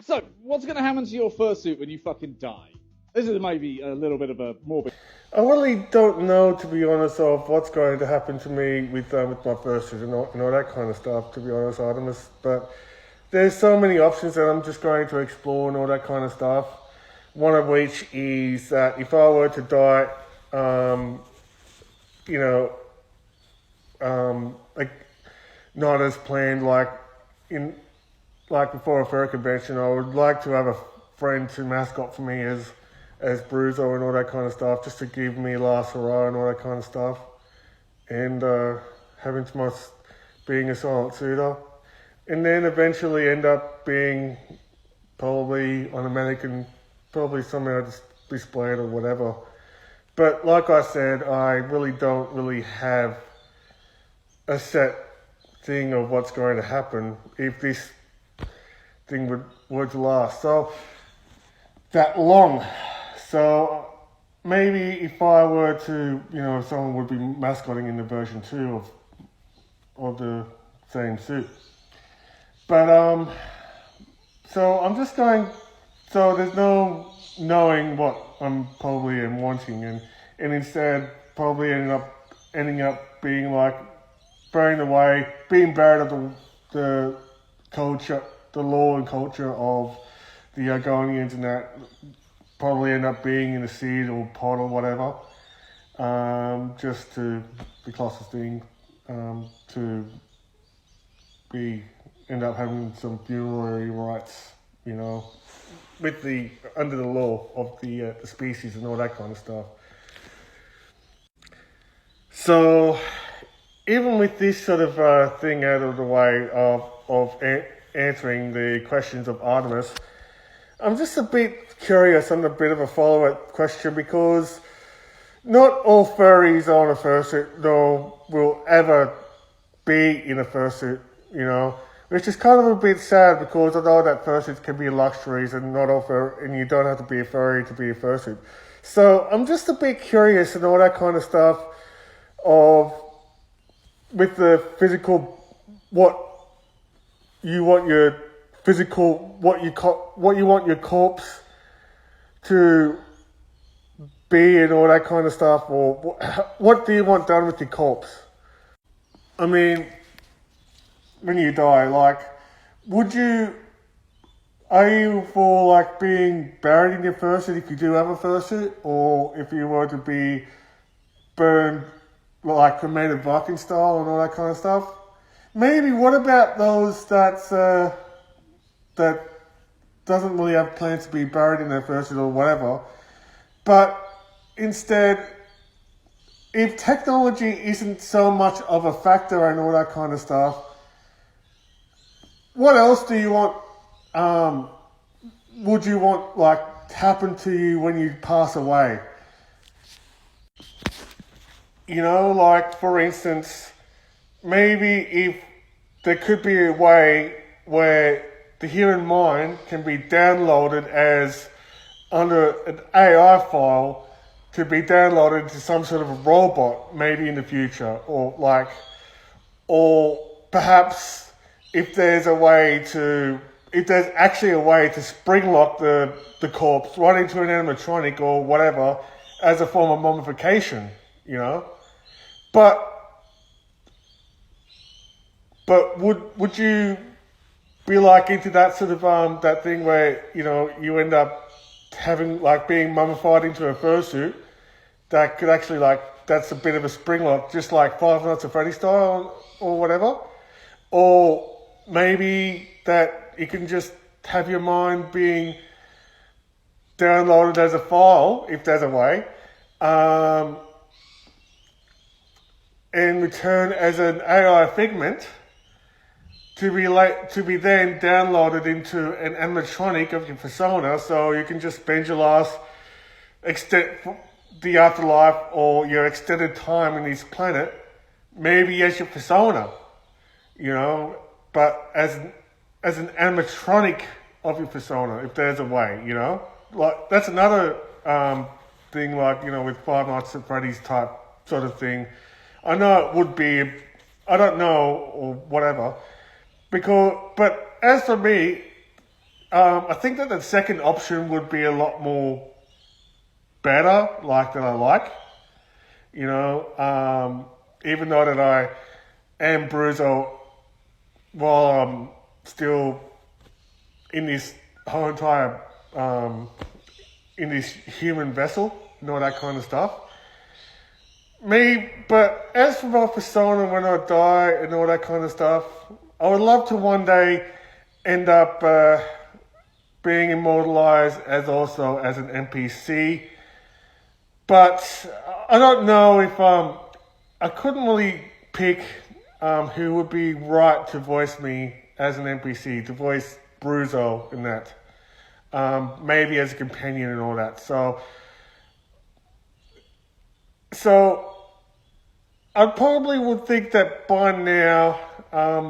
So, what's going to happen to your fursuit when you fucking die? This is maybe a little bit of a morbid. I really don't know, to be honest, of what's going to happen to me with my fursuit and all that kind of stuff, to be honest, Artemis. But there's so many options that I'm just going to explore and all that kind of stuff. One of which is that if I were to die, like not as planned, like before a fur convention, I would like to have a friend to mascot for me as Bruzo and all that kind of stuff, just to give me last hurrah and all that kind of stuff, and having to my being a silent suitor, and then eventually end up being probably on a mannequin, probably somehow displayed or whatever. But like I said, I really don't really have a set thing of what's going to happen if this thing were to last so that long. So maybe if I were to, someone would be mascotting in the version 2 of the same suit. But so I'm just going. So there's no knowing what I'm probably am wanting, and instead probably ending up being like being buried of the culture, the law and culture of the Argonians, and that probably end up being in a seed or pot or whatever, just to the closest thing, to end up having some funerary rights, with under the law of the species and all that kind of stuff. So even with this sort of thing out of the way of answering the questions of Artemis, I'm just a bit curious on a bit of a follow-up question, because not all furries on a fursuit though will ever be in a fursuit, which is kind of a bit sad, because I know that fursuits can be luxuries and not all and you don't have to be a furry to be a fursuit. So I'm just a bit curious and all that kind of stuff with the physical, what you want your corpse to be and all that kind of stuff, or what do you want done with your corpse? I mean, when you die, like, are you for like being buried in your fursuit if you do have a fursuit, or if you were to be burned like cremated Viking style and all that kind of stuff? Maybe what about those that doesn't really have plans to be buried in their fursuit or whatever, but instead, if technology isn't so much of a factor and all that kind of stuff, what else do you want, would you want, like, to happen to you when you pass away? Like, for instance, maybe if there could be a way where the human mind can be downloaded as under an AI file to be downloaded to some sort of a robot, maybe in the future, or perhaps if there's actually a way to spring lock the corpse right into an animatronic or whatever as a form of mummification, But would you be like into that sort of that thing where you end up having like being mummified into a fursuit that could actually that's a bit of a spring lock, just like Five Nights at Freddy style or whatever, or maybe that you can just have your mind being downloaded as a file if there's a way, and return as an AI figment to be then downloaded into an animatronic of your persona, so you can just spend your last the afterlife or your extended time in this planet, maybe as your persona, but as an animatronic of your persona, if there's a way, like that's another thing, like with Five Nights at Freddy's type sort of thing. I know it would be, I don't know or whatever. But as for me, I think that the second option would be a lot more better, like that I like. You know, even though that I am Bruzo while I'm still in this whole entire, in this human vessel and all that kind of stuff. But as for my persona when I die and all that kind of stuff, I would love to one day end up being immortalized as also as an NPC. But I don't know if I couldn't really pick who would be right to voice me as an NPC, to voice Bruzo in that. Maybe as a companion and all that. So I probably would think that by now,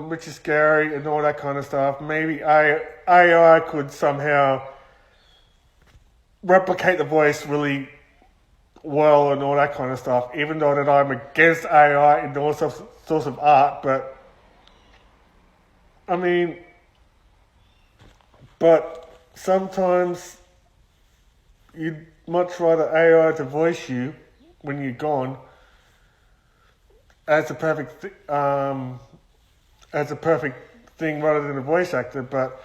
which is scary and all that kind of stuff, maybe AI could somehow replicate the voice really well and all that kind of stuff, even though that I'm against AI in all sorts of art, but I mean, but sometimes you'd much rather AI to voice you when you're gone as a perfect thing rather than a voice actor. But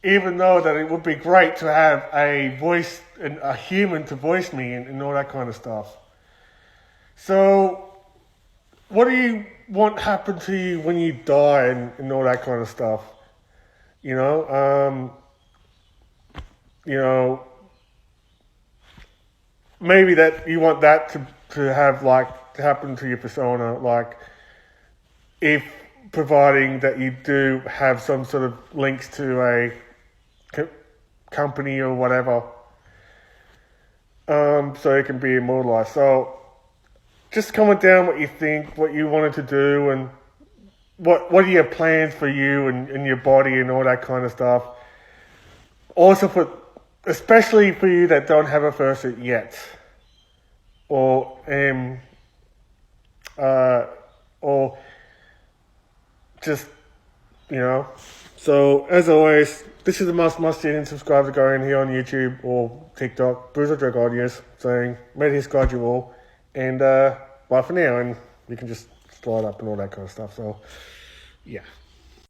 even though that it would be great to have a voice and a human to voice me and all that kind of stuff. So what do you want happen to you when you die and all that kind of stuff? You know, maybe that you want that to have like to happen to your persona, like if providing that you do have some sort of links to a company or whatever, so it can be immortalized. So just comment down what you think, what you wanted to do, and what are your plans for you and your body and all that kind of stuff. Also especially for you that don't have a fursuit yet, or just, you know. So as always, this is the must-see and subscribe to go in here on YouTube or TikTok, Bruzo Dragonius, saying, may His guide you all, and bye for now, and you can just slide up and all that kind of stuff. So, yeah.